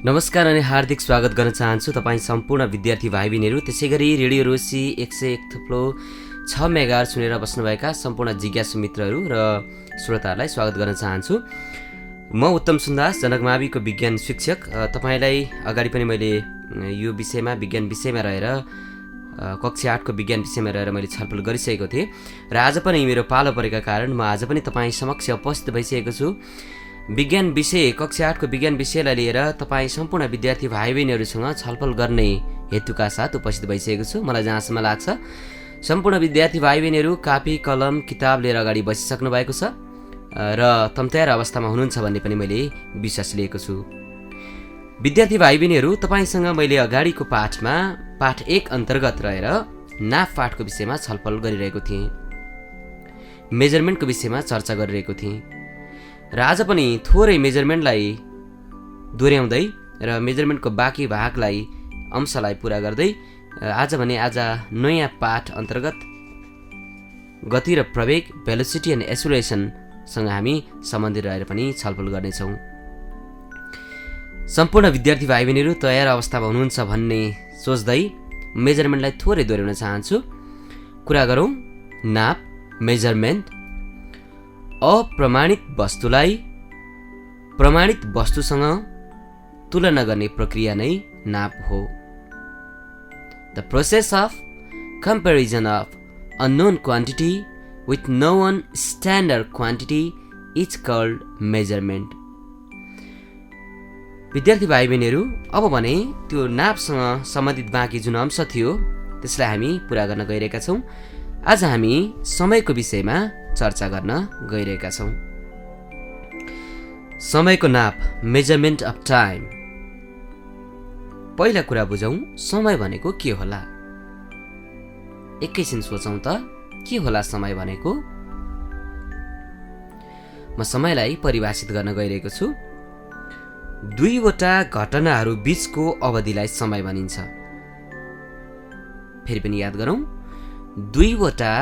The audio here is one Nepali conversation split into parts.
नमस्कार अनि हार्दिक स्वागत गर्न चाहन्छु तपाईँ सम्पूर्ण विद्यार्थी भाइ बहिनीहरू, त्यसैगरी रेडियो रोसी 101.6 मेगाहर्ज सुनेर बस्नुभएका सम्पूर्ण जिज्ञासु मित्रहरू र श्रोताहरूलाई स्वागत गर्न चाहन्छु। म उत्तम सुन्दास, जनकमाविको विज्ञान शिक्षक। तपाईलाई अगाडि पनि मैले यो विषयमा विज्ञान विषयमा रहेर कक्षा 8 को विज्ञान विषयमा रहेर मैले छलफल गरिसकेको थिएँ र आज पनि मेरो पालो परेका कारण म आज पनि तपाईँ समक्ष उपस्थित भइसकेको छु। विज्ञान विषय कक्षा 8 को विज्ञान विषयलाई लिएर तपाईँ सम्पूर्ण विद्यार्थी भाइ बहिनीहरूसँग छलफल गर्ने हेतुका साथ उपस्थित भइसकेको छु। मलाई जहाँसम्म लाग्छ सम्पूर्ण विद्यार्थी भाइ बहिनीहरू कापी कलम किताब लिएर अगाडि बसिसक्नु भएको छ र तम्तयार अवस्थामा हुनुहुन्छ भन्ने पनि मैले विश्वास लिएको छु। विद्यार्थी भाइ बहिनीहरू, तपाईसँग मैले अगाडिको पाठमा पाठ 1 अन्तर्गत रहेर नाप पाठको विषयमा छलफल गरिरहेको थिएँ, मेजरमेन्टको विषयमा चर्चा गरिरहेको थिएँ र आज पनि थोरै मेजरमेन्टलाई दोहोऱ्याउँदै र मेजरमेन्टको बाँकी भागलाई अंशलाई पुरा गर्दै आज नयाँ पाठ अन्तर्गत गति र प्रवेग, भेलोसिटी एन्ड एक्सेलरेसनसँग हामी सम्बन्धित रहेर पनि छलफल गर्नेछौँ। सम्पूर्ण विद्यार्थी भाइ बहिनीहरू तयार अवस्थामा हुनुहुन्छ भन्ने सोच्दै मेजरमेन्टलाई थोरै दोहोऱ्याउन चाहन्छु। कुरा गरौँ नाप, मेजरमेन्ट। अप्रमाणित वस्तुलाई प्रमाणित वस्तुसँग तुलना गर्ने प्रक्रिया नै नाप हो। The process of comparison of unknown quantity with known standard quantity is called measurement. विद्यार्थी भाइ बहिनीहरू, अब भने त्यो नापसँग सम्बन्धित बाँकी जुन अंश थियो त्यसलाई हामी पुरा गर्न गइरहेका छौँ। आज हामी समयको विषयमा चर्चा गर्न गइरहेका छौँ। समयको नाप, मेजरमेन्ट अफ टाइम। पहिला कुरा बुझौँ, समय भनेको के होला? एकैछिन सोचौँ त, के होला समय भनेको? म समयलाई परिभाषित गर्न गइरहेको छु। दुईवटा घटनाहरू बीचको अवधिलाई समय भनिन्छ। फेरि पनि याद गरौँ, दुईवटा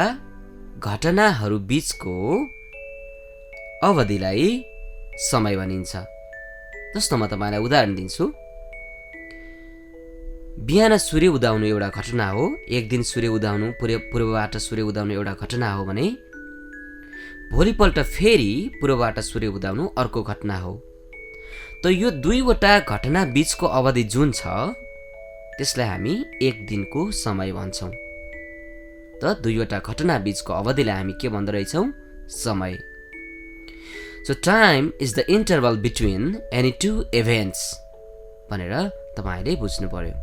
घटनाहरू बीचको अवधिलाई समय भनिन्छ। जस्तो म तपाईँलाई उदाहरण दिन्छु। बिहान सूर्य उदाउनु एउटा घटना हो, एक दिन सूर्य उदाउनु, पूर्वबाट सूर्य उदाउनु एउटा घटना हो भने भोलिपल्ट फेरि पूर्वबाट सूर्य उदाउनु अर्को घटना हो। त यो दुईवटा घटना बीचको अवधि जुन छ त्यसलाई हामी एक दिनको समय भन्छौँ। त दुईवटा घटना बीचको अवधिलाई हामी के भन्दो रहेछौँ? समय। So time is the interval between any two events भनेर तपाईँले बुझ्नु पर्यो।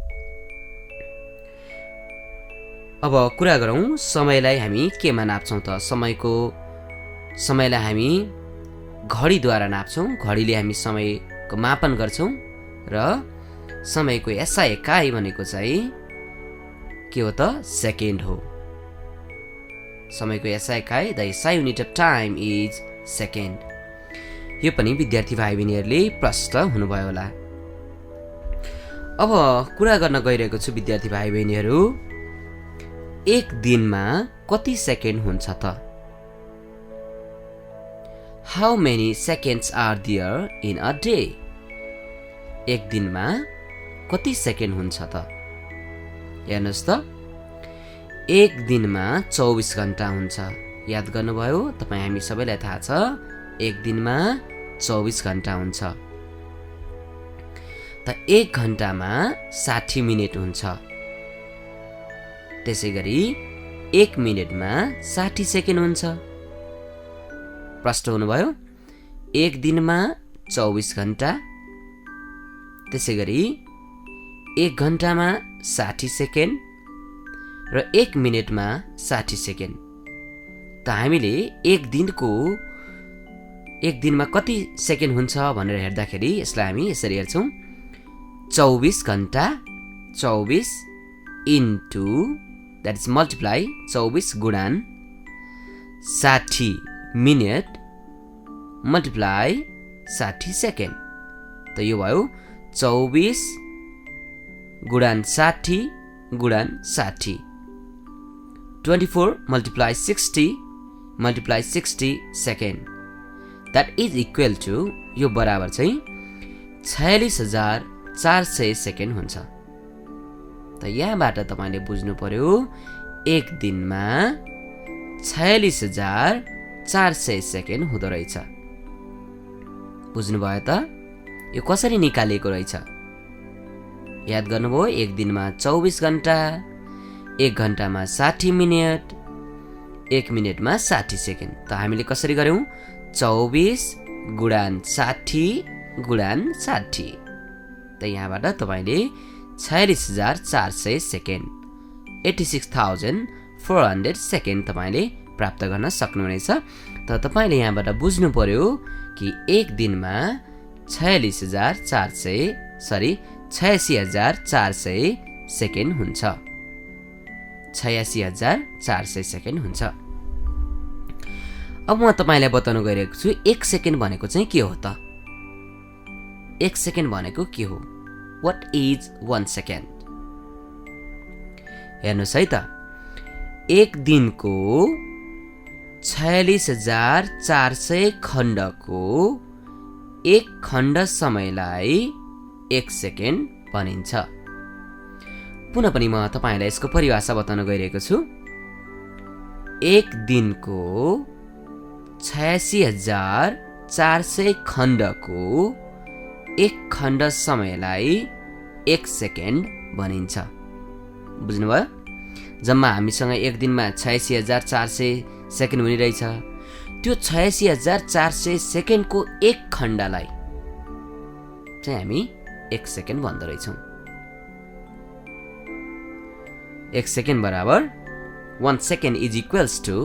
अब कुरा गरौँ समयलाई हामी केमा नाप्छौँ त? समयलाई हामी घडीद्वारा नाप्छौँ। घडीले हामी समयको मापन गर्छौँ र समयको एसआई एकाइ भनेको चाहिँ के हो त? सेकेन्ड हो। समयको एसआई एकाइ, the SI unit of time is second. यो पनि विद्यार्थी भाइ बहिनीहरूले प्रष्ट हुनुभयो होला। अब कुरा गर्न गइरहेको छु विद्यार्थी भाइ बहिनीहरू, एक दिनमा कति सेकेन्ड हुन्छ त? How many seconds are there in a day? एक दिनमा कति सेकेन्ड हुन्छ त? हेर्नुहोस् त, एक दिनमा 24 घण्टा हुन्छ। याद गर्नुभयो? तपाईँ हामी सबैलाई थाहा छ एक दिनमा 24 घण्टा हुन्छ। त एक घण्टामा 60 मिनट हुन्छ। त्यसै गरी एक मिनटमा 60 सेकेन्ड हुन्छ। प्रष्ट हुनुभयो? एक दिनमा 24 घण्टा, त्यसै गरी एक घण्टामा 60 सेकेन्ड र एक मिनटमा 60 सेकेन्ड। त हामीले एक दिनमा कति सेकेन्ड हुन्छ भनेर हेर्दाखेरि यसलाई हामी यसरी हेर्छौँ। 24 घण्टा 24 इन्टु द्याट इज मल्टिप्लाई 24 गुणन 60 मिनट मल्टिप्लाई 60 सेकेन्ड। त यो भयो 24 गुणन 60 गुणन 60। 24 multiply 60 second. That is equal to, यो बराबर चाहिँ 46,460 400 सेकेन्ड हुन्छ। त यहाँबाट तपाईँले बुझ्नु पर्यो एक दिनमा 46,400 सेकेन्ड हुँदो रहेछ। बुझ्नुभयो त यो कसरी निकालिएको रहेछ? याद गर्नुभयो, एक दिनमा 24 घण्टा, एक घण्टामा 60 मिनट, एक मिनटमा 60 सेकेन्ड। त हामीले कसरी गर्यौं? 24 गुणान 60 गुणान 60। त यहाँबाट तपाईँले 46,400 सेकेन्ड 86,400 सेकेन्ड तपाईँले प्राप्त गर्न सक्नुहुनेछ। त तपाईँले यहाँबाट बुझ्नु पर्यो कि एक दिनमा 86,400 सेकेन्ड हुन्छ। 86,400 सेकेन्ड हुन्छ। अब म तपाईँलाई बताउन गइरहेको छु एक सेकेन्ड भनेको चाहिँ के हो त? एक सेकेन्ड भनेको के हो? What is 1 second? हेर्नुहोस् है त, एक दिनको 46,400 खण्डको एक खण्ड समयलाई एक सेकेन्ड भनिन्छ। पुनः पनि म तपाईँलाई यसको परिभाषा बताउन गइरहेको छु। एक दिनको 86,400 खण्डको एक खण्ड समयलाई एक सेकेन्ड भनिन्छ। बुझ्नुभयो? जम्मा हामीसँग एक दिनमा 86,400 सेकेन्ड हुने रहेछ। त्यो 86,400 सेकेन्डको एक खण्डलाई चाहिँ हामी एक सेकेन्ड भन्दो रहेछौँ। एक सेकेन्ड बराबर 1 second is equals to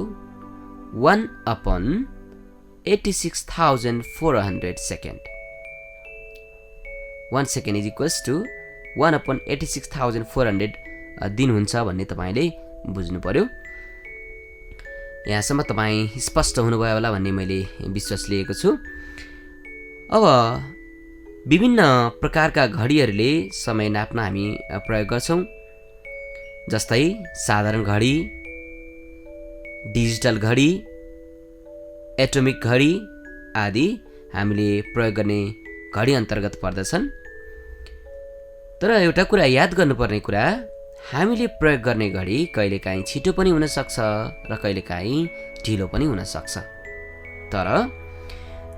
1/86,400 second. 1 second is equals to 1/86,400 दिन हुन्छ भन्ने तपाईँले बुझ्नु पर्यो। यहाँसम्म तपाईँ स्पष्ट हुनुभयो होला भन्ने मैले विश्वास लिएको छु। अब विभिन्न प्रकारका घडीहरूले समय नाप्न हामी प्रयोग गर्छौँ। जस्तै साधारण घडी, डिजिटल घडी, एटोमिक घडी आदि हामीले प्रयोग गर्ने घडी अन्तर्गत पर्दछन्। तर एउटा कुरा याद गर्नुपर्ने कुरा, हामीले प्रयोग गर्ने घडी कहिलेकाहीँ छिटो पनि हुन सक्छ र कहिलेकाहीँ ढिलो पनि हुन सक्छ। तर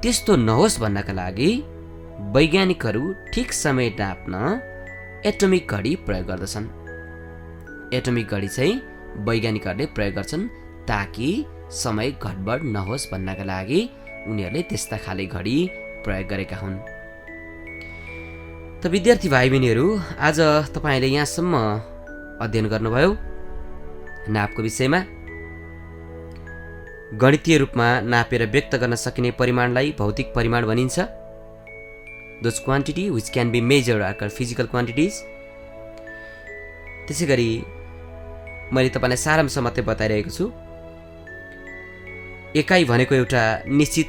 त्यस्तो नहोस् भन्नका लागि वैज्ञानिकहरू ठिक समय नाप्न एटोमिक घडी प्रयोग गर्दछन्। एटोमिक घडी चाहिँ वैज्ञानिकहरूले प्रयोग गर्छन् ताकि समय घटबड नहोस् भन्नका लागि उनीहरूले त्यस्ता खाले घडी प्रयोग गरेका हुन्। त विद्यार्थी भाइ बहिनीहरू, आज तपाईँले यहाँसम्म अध्ययन गर्नुभयो नापको विषयमा। गणितीय रूपमा नापेर व्यक्त गर्न सकिने परिमाणलाई भौतिक परिमाण भनिन्छ। Those quantity which can be measured are called physical quantities. त्यसै गरी मैले तपाईँलाई सारांश मात्रै बताइरहेको छु। एकाइ भनेको एउटा निश्चित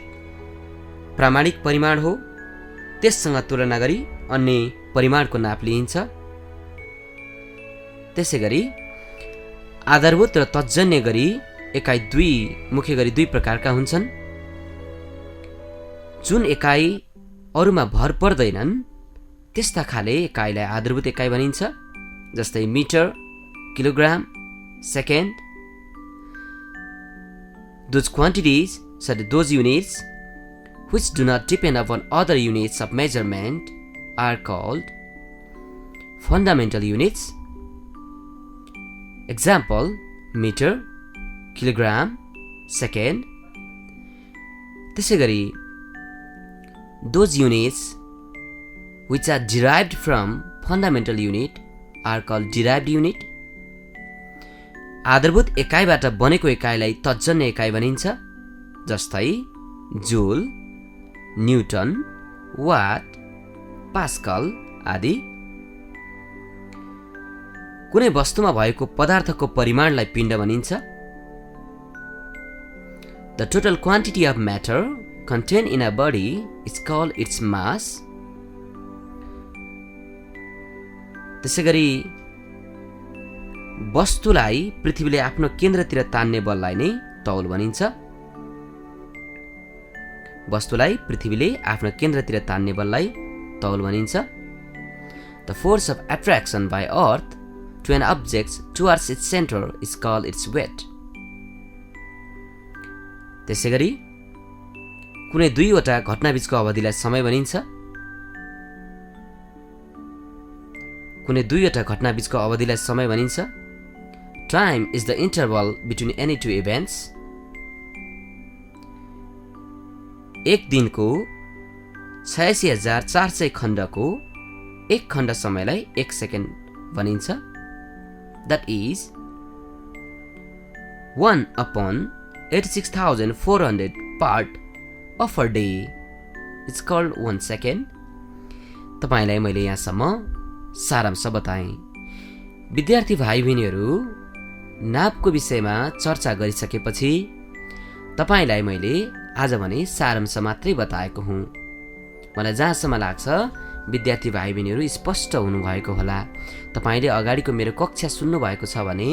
प्रामाणिक परिमाण हो। त्यससँग तुलना गरी अन्य परिमाणको नाप लिइन्छ। त्यसै गरी आधारभूत र तत्जन्य गरी एकाइ मुख्य गरी दुई प्रकारका हुन्छन्। जुन एकाइ अरूमा भर पर्दैनन् त्यस्ता खाले एकाइलाई आधारभूत एकाइ भनिन्छ। जस्तै metre, kilogram, second. Those quantities, those units which do not depend upon other units of measurement are called fundamental units. Example, meter, kilogram, second. त्यसै गरी those units which are derived from fundamental unit are called derived unit. आधारभूत एकाइबाट बनेको एकाइलाई तत्जन्य एकाइ भनिन्छ। जस्तै जुल, न्युटन, वाट, पास्कल आदि। कुनै वस्तुमा भएको पदार्थको परिमाणलाई पिण्ड भनिन्छ। The total quantity of matter contained in a body is called its mass. त्यसै गरी वस्तुलाई पृथ्वीले आफ्नो केन्द्रतिर तान्ने बललाई नै तौल भनिन्छ। वस्तुलाई पृथ्वीले आफ्नो केन्द्रतिर तान्ने बललाई तौल भनिन्छ। The force of attraction by Earth to an object towards its center is called its weight. त्यसैगरी कुनै दुईवटा घटनाबीचको अवधिलाई समय भनिन्छ। कुनै दुईवटा घटनाबीचको अवधिलाई समय भनिन्छ। Time is the interval between any two events. एक दिनको 86,400 खण्डको एक खण्ड समयलाई 1 सेकेन्ड भनिन्छ। That is 1/86,400 part of a day. It's called 1 second. तपाईलाई मैले यहाँसम्म सारांश बताएँ। विद्यार्थी भाइ बहिनीहरू, नापको विषयमा चर्चा गरिसकेपछि तपाईलाई मैले आज भने सारांश मात्रै बताएको हुँ। मलाई जहाँसम्म लाग्छ विद्यार्थी भाइ बहिनीहरू स्पष्ट हुनुभएको होला। तपाईले अगाडिको मेरो कक्षा सुन्नु भएको छ भने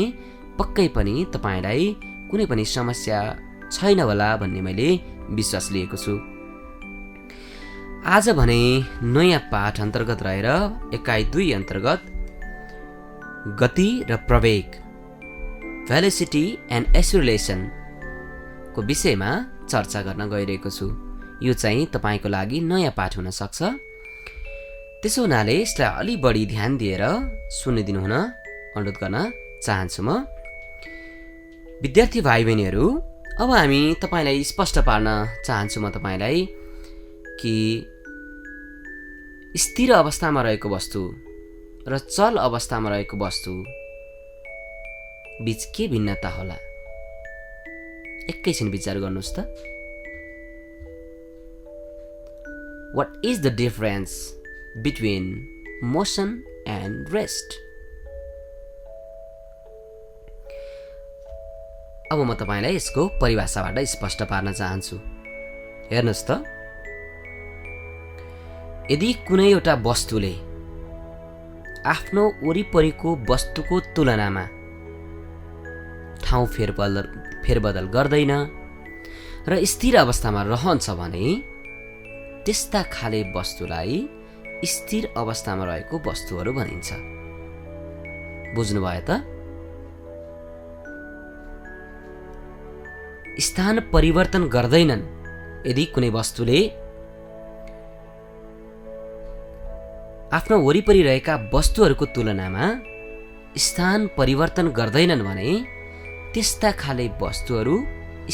पक्कै पनि तपाईलाई कुनै पनि समस्या छैन होला भन्ने मैले विश्वास लिएको छु। आज भने नयाँ पाठ अन्तर्गत रहेर एकाइ 2 अन्तर्गत गति र प्रवेग भेलोसिटी एन्ड एक्सेलरेसन को विषयमा चर्चा गर्न गइरहेको छु। यो चाहिँ तपाईको लागि नयाँ पाठ हुन सक्छ। त्यसो हुनाले यसलाई अलि बढी ध्यान दिएर सुनिदिनु हुन अनुरोध गर्न चाहन्छु म। विद्यार्थी भाइ बहिनीहरू, अब हामी तपाईलाई स्पष्ट पार्न चाहन्छु म तपाईलाई कि स्थिर अवस्थामा रहेको वस्तु र चल अवस्थामा रहेको वस्तु बीच के भिन्नता होला? एकैछिन विचार गर्नुहोस् त। What is the difference between motion and rest? अब म तपाईलाई यसको परिभाषाबाट स्पष्ट पार्न चाहन्छु। हेर्नुहोस् त, यदि कुनै एउटा वस्तुले आफ्नो वरिपरिको वस्तुको तुलनामा ठाउँ फेरबदल गर्दैन र स्थिर अवस्थामा रहन्छ भने त्यस्ता खाले वस्तुलाई स्थिर अवस्थामा रहेको वस्तुहरू भनिन्छ। बुझ्नुभयो त? स्थान परिवर्तन गर्दैनन्। यदि कुनै वस्तुले आफ्नो वरिपरि रहेका वस्तुहरूको तुलनामा स्थान परिवर्तन गर्दैनन् भने त्यस्ता खाले वस्तुहरू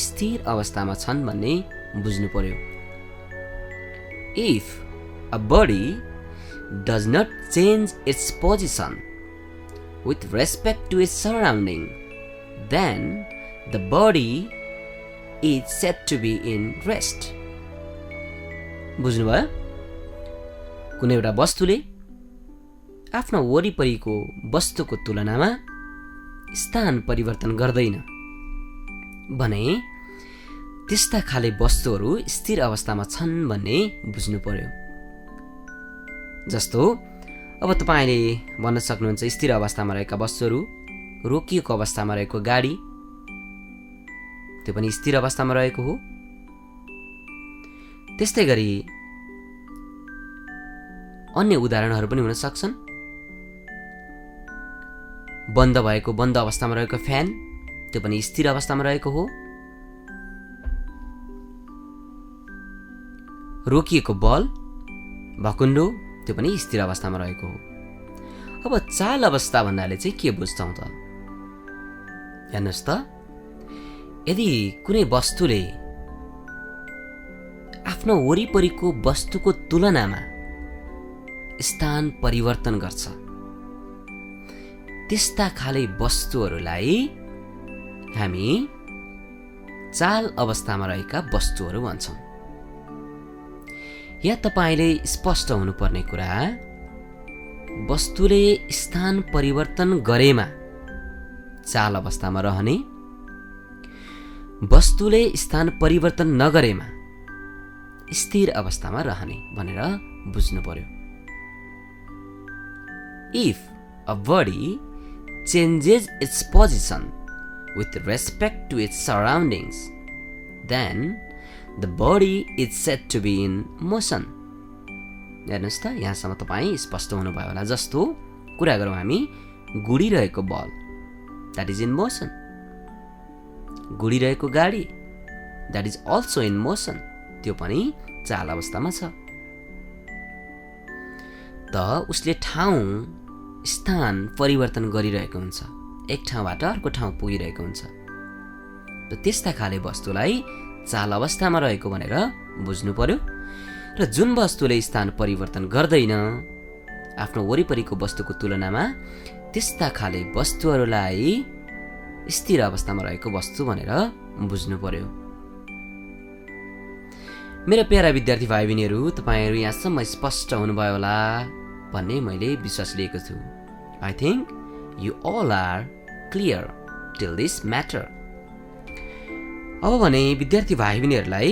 स्थिर अवस्थामा छन् भन्ने बुझ्नु पर्यो। If a body does not change its position with respect to its surrounding, then the body is said to be in rest. बुझ्नुभयो? कुनै एउटा वस्तुले आफ्नो वरिपरिको वस्तुको तुलनामा स्थान परिवर्तन गर्दैन भने त्यस्ता खाले वस्तुहरू स्थिर अवस्थामा छन् भन्ने बुझ्नु पर्यो। जस्तो अब तपाईले भन्न सक्नुहुन्छ स्थिर अवस्थामा रहेका वस्तुहरू, रोकिएको अवस्थामा रहेको गाडी, त्यो पनि स्थिर अवस्थामा रहेको हो। त्यस्तै गरी अन्य उदाहरणहरू पनि हुन सक्छन्। बन्द भएको बन्द अवस्थामा रहेको फ्यान, त्यो पनि स्थिर अवस्थामा रहेको हो। रोकिएको बल, भकुण्डो, त्यो पनि स्थिर अवस्थामा रहेको हो। अब चाल अवस्था भन्नाले चाहिँ के बुझ्छौँ त? हेर्नुहोस् त, यदि कुनै वस्तुले आफ्नो वरिपरिको वस्तुको तुलनामा स्थान परिवर्तन गर्छ, त्यस्ता खाले वस्तुहरूलाई हामी चाल अवस्थामा रहेका वस्तुहरू भन्छौँ। यहाँ तपाईले स्पष्ट हुनुपर्ने कुरा, वस्तुले स्थान परिवर्तन गरेमा चाल अवस्थामा रहने, वस्तुले स्थान परिवर्तन नगरेमा स्थिर अवस्थामा रहने भनेर बुझ्नु पर्यो। If a body changes its position with respect to its surroundings, then the body is said to be in motion. हेर्नुहोस् त, यहाँसम्म तपाईँ स्पष्ट हुनुभयो होला। जस्तो कुरा गरौँ हामी गुडिरहेको बल, द्याट इज इन मोसन। गुडिरहेको गाडी, that is also in motion, त्यो पनि चाल अवस्थामा छ। त उसले ठाउँ स्थान परिवर्तन गरिरहेको हुन्छ, एक ठाउँबाट अर्को ठाउँ पुगिरहेको हुन्छ। र त्यस्ता खाले वस्तुलाई चाल अवस्थामा रहेको भनेर बुझ्नु पर्यो। र जुन वस्तुले स्थान परिवर्तन गर्दैन आफ्नो वरिपरिको वस्तुको तुलनामा, त्यस्ता खाले वस्तुहरूलाई स्थिर अवस्थामा रहेको वस्तु भनेर बुझ्नु पर्यो। मेरा प्यारा विद्यार्थी भाइ बहिनीहरू, तपाईँहरू यहाँसम्म स्पष्ट हुनुभयो होला भन्ने मैले विश्वास लिएको छु। I think you all are clear till this matter. अब भने विद्यार्थी भाइ बहिनीहरूलाई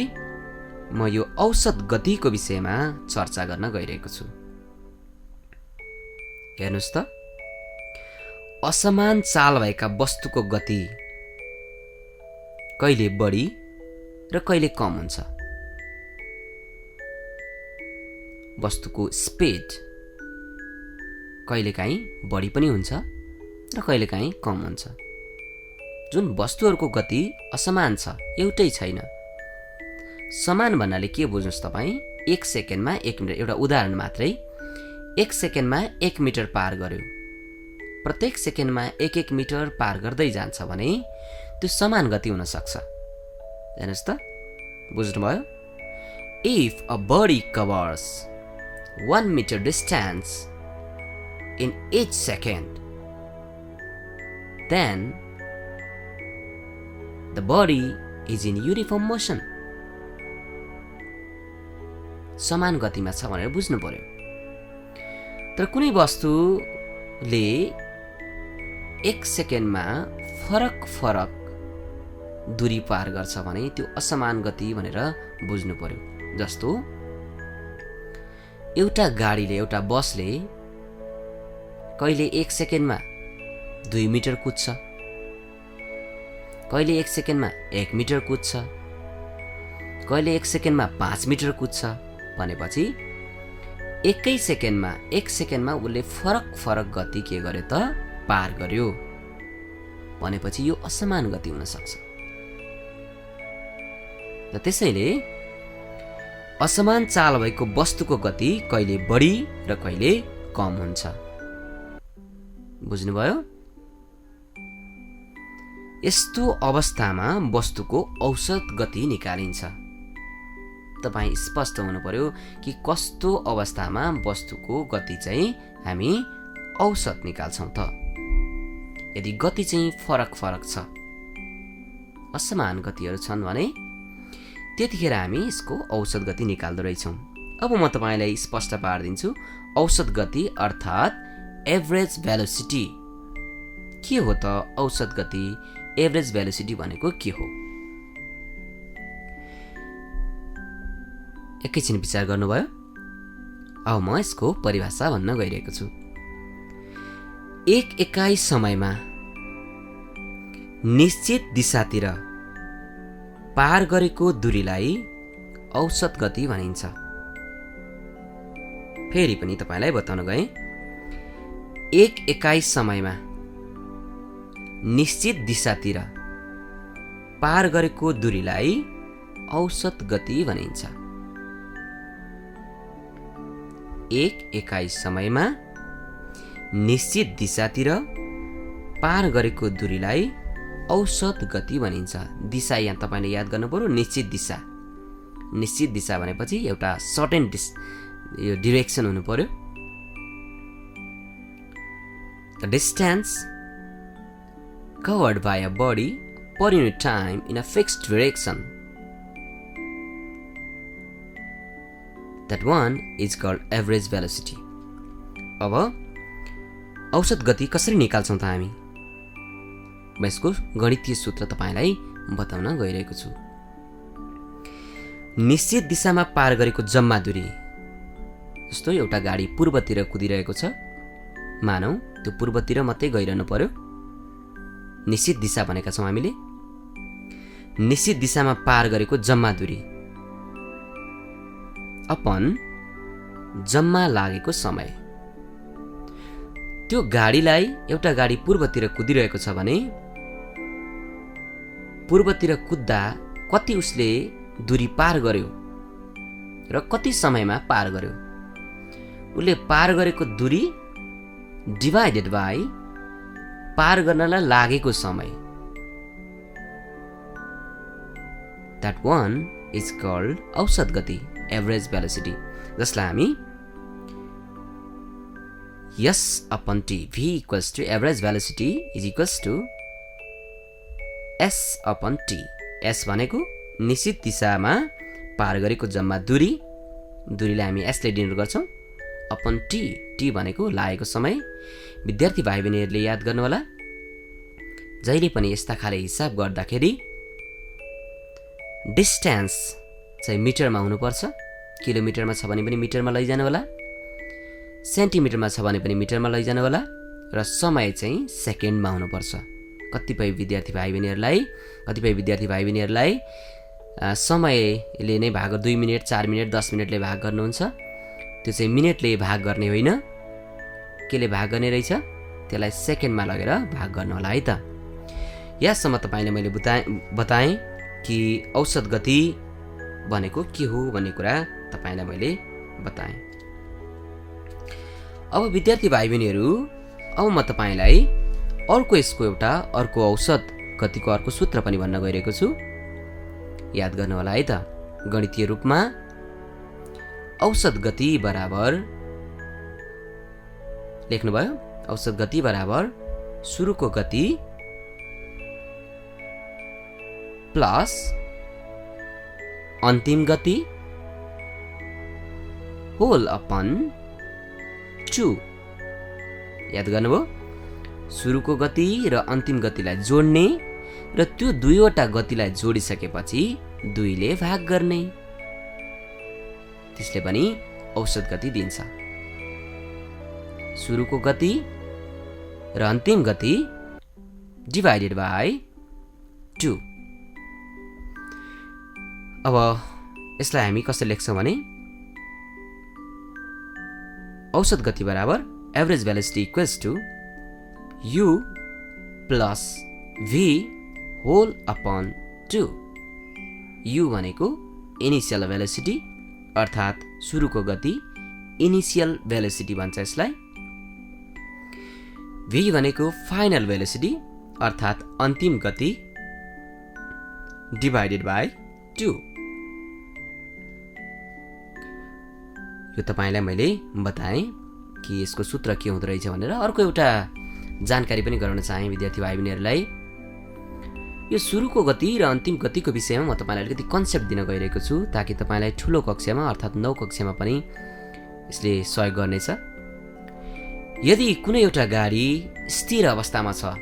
म यो औसत गतिको विषयमा चर्चा गर्न गइरहेको छु। हेर्नुहोस् त, असमान चाल भएका वस्तुको गति कहिले बढी र कहिले कम हुन्छ। वस्तुको स्पिड कहिलेकाहीँ बढी पनि हुन्छ र कहिलेकाहीँ कम हुन्छ। जुन वस्तुहरूको गति असमान छ, एउटै छैन। समान भन्नाले के बुझ्नुहोस् तपाईँ, 1 सेकेन्डमा 1 मिटर, एउटा उदाहरण मात्रै, 1 सेकेन्डमा 1 मिटर पार गर्यो, प्रत्येक सेकेन्डमा 1-1 मिटर पार गर्दै जान्छ भने त्यो समान गति हुन सक्छ। हेर्नुहोस् त, बुझ्नुभयो? If a body covers 1 meter distance in each second, then the body is in uniform motion. समान गतिमा छ भनेर बुझ्नु पर्यो। तर कुनै वस्तुले 1 सेकेन्डमा फरक दूरी पार गर्छ भने त्यो असमान गति भनेर बुझ्नु पर्यो। जस्तो एउटा गाडीले, एउटा बसले कहिले 1 सेकेन्डमा 2 मिटर कुद्छ, कहिले 1 सेकेन्डमा 1 मिटर कुद्छ, कहिले 1 सेकेन्डमा 5 मिटर कुद्छ भनेपछि 1 सेकेन्डमा उसले फरक गति के गर्यो त पार गर्यो भनेपछि यो असमान गति हुन सक्छ। र त्यसैले असमान चाल भएको वस्तुको गति कहिले बढी र कहिले कम हुन्छ। बुझ्नुभयो? यस्तो अवस्थामा वस्तुको औसत गति निकालिन्छ। तपाईँ स्पष्ट हुनु पर्यो कि कस्तो अवस्थामा वस्तुको गति चाहिँ हामी औसत निकाल्छौँ त। यदि गति चाहिँ फरक छ, असमान गतिहरू छन् भने त्यतिखेर हामी यसको औसत गति निकाल्दो रहेछौँ। अब म तपाईँलाई स्पष्ट पारिदिन्छु औसत गति अर्थात् एभरेज भेलोसिटी के हो त। औसत गति, एभरेज भेलोसिटी भनेको के हो? एकैछिन विचार गर्नुभयो? अब म यसको परिभाषा भन्न गइरहेको छु। एक एकाइ समयमा निश्चित दिशातिर पार गरेको दूरीलाई औसत गति भनिन्छ। फेरि पनि तपाईलाई बताउन गए, एक एकाइ समयमा निश्चित दिशातिर पार गरेको दूरीलाई औसत गति भनिन्छ। एक एकाइ समयमा निश्चित दिशातिर पार गरेको दूरीलाई औसत गति भनिन्छ। दिशा यहाँ तपाईले याद गर्नु पर्यो, निश्चित दिशा। निश्चित दिशा भनेपछि एउटा सर्टेन यो डिरेक्सन हुनु पर्यो। The distance covered by a body per unit time in a fixed direction, that one is called average velocity. अब औसत गति कसरी निकाल्छौं त हामी? म यसको गणितीय सूत्र तपाईलाई बताउन गइरहेको छु। निश्चित दिशामा पार गरेको जम्मा दूरी, जस्तो एउटा गाडी पूर्वतिर कुदिरहेको छ, मानौ त्यो पूर्वतिर मात्रै गइरहनु पर्यो। निश्चित दिशा भनेका छौं हामीले। निश्चित दिशामा पार गरेको जम्मा दूरी अपन जम्मा लागेको समय। त्यो गाडीलाई एउटा गाडी पूर्वतिर कुदिरहेको छ भने पूर्वतिर कुद्दा कति उसले दूरी पार गर्यो र कति समयमा पार गर्यो। उसले पार गरेको दूरी डिभाइडेड बाई पार गर्नलाई लागेको समय। That one is called औसत गति, एभरेज भेलोसिटी, जसलाई हामी S upon T, V equals to average velocity is equals to S upon T। S भनेको निश्चित दिशामा पार गरेको जम्मा दूरी, दूरीलाई हामी S ले डिनोट गर्छौँ, अपन T, T भनेको लागेको समय। विद्यार्थी भाइ बहिनीहरूले याद गर्नुहोला, जहिले पनि यस्ता खाले हिसाब गर्दाखेरि डिस्टेन्स चाहिँ मिटरमा हुनुपर्छ। किलोमिटरमा छ भने पनि मिटरमा लैजानु होला, सेन्टिमिटरमा छ भने पनि मिटरमा लैजानु होला, र समय चाहिँ सेकेन्डमा हुनुपर्छ। कतिपय विद्यार्थी भाइ बहिनीहरूलाई समयले नै भाग 2 मिनट, 4 मिनट, 10 मिनटले भाग गर्नुहुन्छ। त्यो चाहिँ मिनटले भाग गर्ने होइन, केले भाग गर्ने रहेछ, त्यसलाई सेकेन्डमा लगेर भाग गर्नु होला है त। यहाँसम्म तपाईँले मैले बताएँ कि औसत गति भनेको के हो भन्ने कुरा तपाईँलाई मैले बताएँ। अब विद्यार्थी भाइ बहिनीहरू, अब म तपाईँलाई अर्को औसत गतिको अर्को सूत्र पनि भन्न गइरहेको छु। याद गर्नु होला है त। गणितीय रूपमा औसत गति बराबर लेख्नुभयो, औसत गति बराबर सुरुको गति प्लस अन्तिम गति होल अपन 2। याद गर्नुभयो, सुरुको गति र अन्तिम गतिलाई जोड्ने र त्यो दुईवटा गतिलाई जोडिसकेपछि 2 ले भाग गर्ने, त्यसले पनि औसत गति दिन्छ। सुरुको गति र अन्तिम गति डिभाइडेड बाई 2। अब यसलाई हामी कसरी लेख्छौँ भने औसत गति बराबर average velocity equals to U plus V whole upon 2। U भनेको इनिसियल भेलोसिटी अर्थात् सुरुको गति, इनिसियल भेलोसिटी भन्छ यसलाई। V भनेको फाइनल भेलोसिटी अर्थात् अन्तिम गति डिभाइडेड बाई 2। यो तपाईलाई मैले बताएँ कि यसको सूत्र के हुँदो रहेछ भनेर। अर्को एउटा जानकारी पनि गराउन चाहे विद्यार्थी भाइ बहिनीहरूलाई। यो सुरुको गति र अन्तिम गतिको विषयमा म तपाईलाई अलिकति कन्सेप्ट दिन गइरहेको छु, ताकि तपाईलाई ठुलो कक्षामा अर्थात् 9 कक्षामा पनि यसले सहयोग गर्नेछ। यदि कुनै एउटा गाडी स्थिर अवस्थामा छ,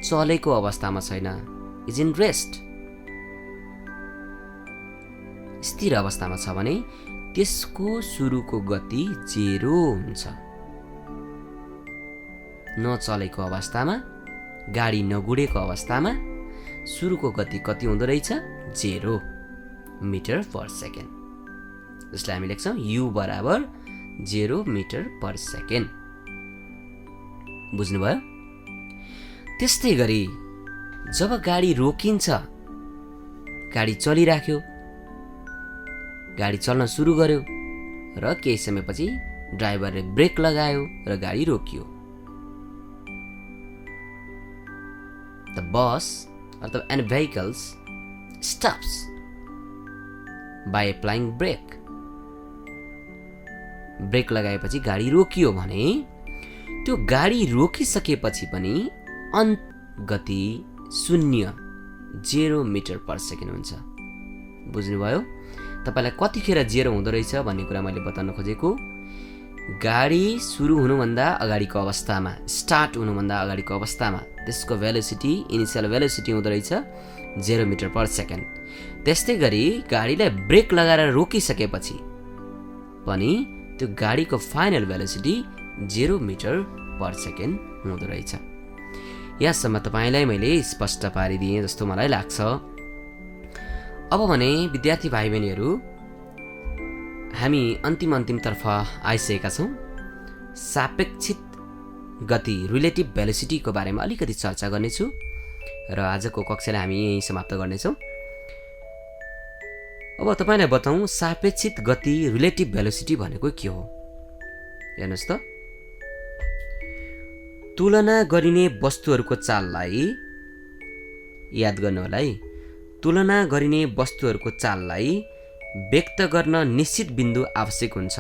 चलेको अवस्थामा छैन, इज इन रेस्ट, स्थिर अवस्थामा छ भने त्यसको सुरुको गति 0 हुन्छ। नचलेको अवस्थामा, गाडी नगुडेको अवस्थामा सुरुको गति कति हुँदो रहेछ? 0 मिटर पर सेकेन्ड, जसलाई हामी लेख्छौँ U बराबर 0 मिटर पर सेकेन्ड। बुझ्नुभयो? त्यस्तै गरी जब गाडी रोकिन्छ, गाडी चलिराख्यो, गाडी चल्न सुरु गर्यो र केही समयपछि ड्राइभरले ब्रेक लगायो र गाडी रोकियो। The bus or any vehicles stops by applying brake। Brake लगाएपछि गाडी रोकियो भने त्यो गाडी रोकिसकेपछि पनि गति 0 मिटर पर सेकेन्ड हुन्छ। बुझ्नुभयो? तपाईलाई कतिखेर 0 हुँदो रहेछ भन्ने कुरा मैले बताउन खोजेको। गाडी सुरु हुनुभन्दा अगाडिको अवस्थामा, स्टार्ट हुनुभन्दा अगाडिको अवस्थामा त्यसको भेलोसिटी, इनिसियल भेलोसिटी हुँदो रहेछ 0 मिटर पर सेकेन्ड। त्यस्तै गरी गाडीलाई ब्रेक लगाएर रोकिसकेपछि पनि त्यो गाडीको final velocity 0 metre per second हुँदो रहेछ। यहाँसम्म तपाईलाई मैले स्पष्ट पारिदिएँ जस्तो मलाई लाग्छ। अब भने विद्यार्थी भाइ बहिनीहरू, हामी अन्तिमतर्फ आइसकेका छौँ। सापेक्षित गति रिलेटिभ भेलोसिटीको बारेमा अलिकति चर्चा गर्नेछु र आजको कक्षालाई हामी यहीँ समाप्त गर्नेछौँ। अब तपाईँलाई बताउँ सापेक्षित गति रिलेटिभ भेलोसिटी भनेको के हो। हेर्नुहोस् त, तुलना गरिने वस्तुहरूको चाललाई याद गर्नु होला है। तुलना गरिने वस्तुहरूको चाललाई व्यक्त गर्न निश्चित बिन्दु आवश्यक हुन्छ,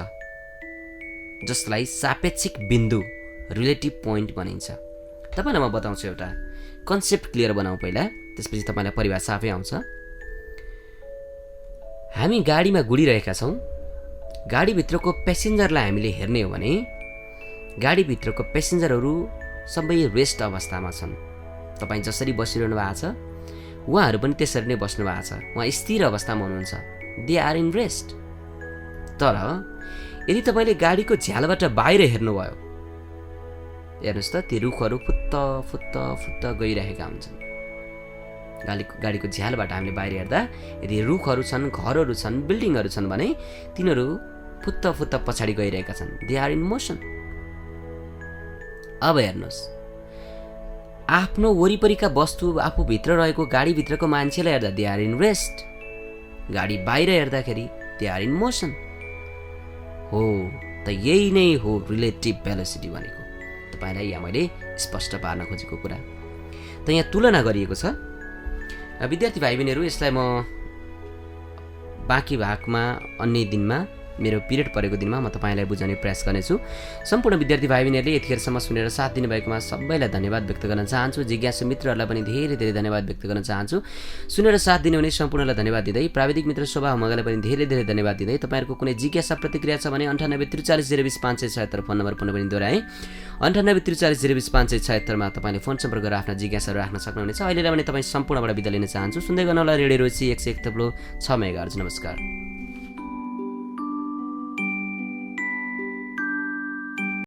जसलाई सापेक्षिक बिन्दु रिलेटिभ पोइन्ट भनिन्छ। तपाईँलाई म बताउँछु, एउटा कन्सेप्ट क्लियर बनाऊ पहिला, त्यसपछि तपाईँलाई परिभाषा आफै आउँछ। हामी गाडीमा गुडिरहेका छौँ। गाडीभित्रको प्यासेन्जरलाई हामीले हेर्ने हो भने गाडीभित्रको प्यासेन्जरहरू सबै रेस्ट अवस्थामा छन्। तपाईँ जसरी बसिरहनु भएको छ उहाँहरू पनि त्यसरी नै बस्नु भएको छ। उहाँ स्थिर अवस्थामा हुनुहुन्छ, दे आर इन रेस्ट। तर यदि तपाईँले गाडीको झ्यालबाट बाहिर हेर्नुभयो, हेर्नुहोस् त, ती रुखहरू फुत्त फुत्त फुत्त गइरहेका हुन्छन्। गाडीको झ्यालबाट हामीले बाहिर हेर्दा यदि रुखहरू छन्, घरहरू छन्, बिल्डिङहरू छन् भने तिनीहरू फुत्त फुत्त पछाडि गइरहेका छन्, दे आर इन मोसन। अब हेर्नुहोस्, आफ्नो वरिपरिका वस्तु, आफूभित्र रहेको गाडीभित्रको मान्छेलाई हेर्दा दे आर इन रेस्ट। गाडी बाहिर हेर्दाखेरि दे आर इन मोसन। हो त यही नै हो रिलेटिभ भेलोसिटी भनेको। तपाईँलाई यहाँ मैले स्पष्ट पार्न खोजेको कुरा त यहाँ तुलना गरिएको छ। विद्यार्थी भाइ बहिनीहरू, यसलाई म बाँकी भागमा अन्य दिनमा, मेरो पिरियड परेको दिनमा म तपाईँलाई बुझाउने प्रयास गर्नेछु। सम्पूर्ण विद्यार्थी भाइ बहिनीहरूले यतिखेरसम्म सुनेर साथ दिनुभएकोमा सबैलाई धन्यवाद व्यक्त गर्न चाहन्छु। जिज्ञासु मित्रहरूलाई पनि धेरै धेरै धन्यवाद व्यक्त गर्न चाहन्छु। सुनेर साथ दिनुहुने सम्पूर्णलाई धन्यवाद दिँदै, प्राविधिक मित्र शोभा मगलाई पनि धेरै धेरै धन्यवाद दिँदै, तपाईँहरूको कुनै जिज्ञासा प्रतिक्रिया छ भने 98 43 020 576 फोन नम्बर पुनः पनि दोहोऱ्याएँ। 98 43 020 576 मा तपाईँले फोन सम्पर्क गरेर आफ्ना जिज्ञासाहरू राख्न सक्नुहुनेछ। अहिलेलाई भने तपाईँ सम्पूर्णबाट बिदा लिन चाहन्छु। सुन्दै गर्नुहोला रेडियो रोसी 101.6 मेगाहर्ज। नमस्कार।